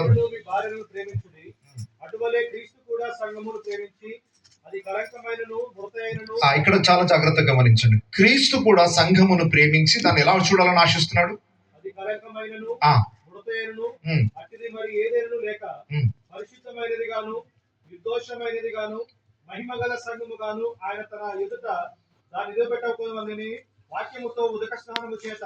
మీరును మీ భార్యను ప్రేమించుడి. అటువలే క్రీస్తు కూడా సంఘమును ప్రేమించి అది కళంకమైనను మృతైనను. ఇక్కడ చాలా జాగ్రత్తగా గమనించండి. క్రీస్తు కూడా సంఘమును ప్రేమించి దాన్ని ఎలా చూడాలని ఆశిస్తున్నాడు? అది కళంకమైనను మృతైనను ఉమ్, అట్టిది మరి ఏదైనను లేక ఉమ్. పరిశుద్ధమైనది గాను నిర్దోషమైనది గాను మహిమగల సంఘము గాను ఆయన తన ఎదుట దాన్ని నిలబెట్టకపోవని వాక్యముతో ఉదక స్నానము చేత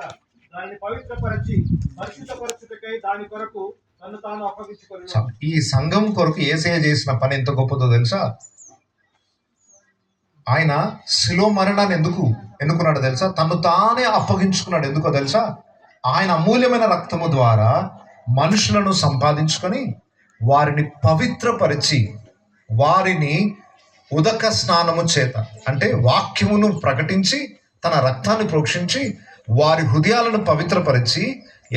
దానిని పవిత్రపరచి పరిశుద్ధపరచుటకై దాని కొరకు తను తాను అప్పగించుకొని. ఈ సంఘం కొరకు యేసయ్య చేసిన పని ఎంత గొప్పదో తెలుసా? ఆయన శిలో మరణాన్ని ఎన్నుకున్నాడు తెలుసా? తను తానే అప్పగించుకున్నాడు. ఎందుకో తెలుసా? ఆయన అమూల్యమైన రక్తము ద్వారా మనుషులను సంపాదించుకొని వారిని పవిత్రపరిచి వారిని ఉదక స్నానము చేత, అంటే వాక్యమును ప్రకటించి తన రక్తాన్ని ప్రోక్షించి వారి హృదయాలను పవిత్రపరిచి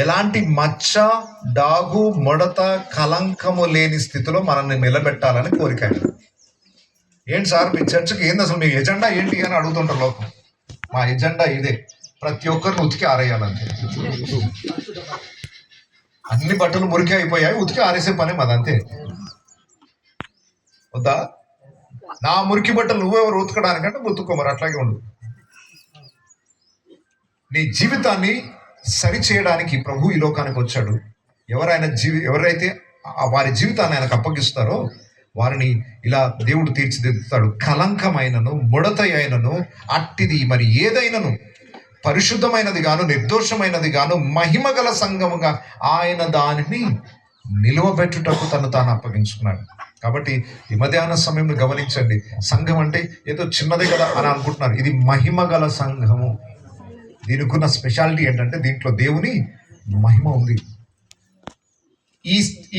ఎలాంటి మచ్చ, డాగు, ముడత, కలంకము లేని స్థితిలో మనల్ని నిలబెట్టాలని కోరిక. ఏంటి సార్ మీ చర్చకి ఏంది అసలు మీ ఎజెండా ఏంటి అని అడుగుతుంటారు లోకం. మా ఎజెండా ఇదే, ప్రతి ఒక్కరిని ఉతికి ఆరేయాలంతే. అన్ని బట్టలు మురికి అయిపోయాయి, ఉతికి ఆరేసే పని మాదంతే. వద్దా? నా మురికి బట్టలు నువ్వెవరు ఉతకడానికంటే ఉతుక్కోమరు, అట్లాగే ఉండు. నీ జీవితాన్ని సరిచేయడానికి ప్రభు ఈ లోకానికి వచ్చాడు. ఎవరైతే వారి జీవితాన్ని ఆయనకు అప్పగిస్తారో వారిని ఇలా దేవుడు తీర్చిదిద్దుతాడు. కలంకమైనను ముడత అయినను అట్టిది మరి ఏదైనను పరిశుద్ధమైనది గాను నిర్దోషమైనది గాను మహిమగల సంఘముగా ఆయన దానిని నిలువబెట్టుటకు తను తాను అప్పగించుకున్నాడు. కాబట్టి ఈ మధ్యాహ్న సమయంలో గమనించండి, సంఘం అంటే ఏదో చిన్నదే కదా అని అనుకుంటున్నారు. ఇది మహిమగల సంఘము. దీనికి ఉన్న స్పెషాలిటీ ఏంటంటే దీంట్లో దేవుని మహిమ ఉంది.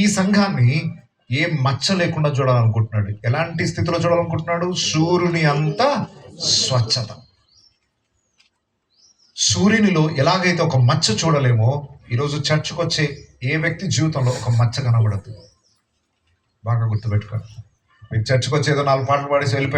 ఈ సంఘాన్ని ఏ మచ్చ లేకుండా చూడాలనుకుంటున్నాడు. ఎలాంటి స్థితిలో చూడాలనుకుంటున్నాడు? సూర్యుని అంత స్వచ్ఛత. సూర్యునిలో ఎలాగైతే ఒక మచ్చ చూడలేమో, ఈరోజు చర్చకు వచ్చే ఏ వ్యక్తి జీవితంలో ఒక మచ్చ కనబడదు. బాగా గుర్తుపెట్టుకోండి. మీరు చర్చకు వచ్చి ఏదో 4 పాటలు పాడేసి వెళ్ళిపోయారు.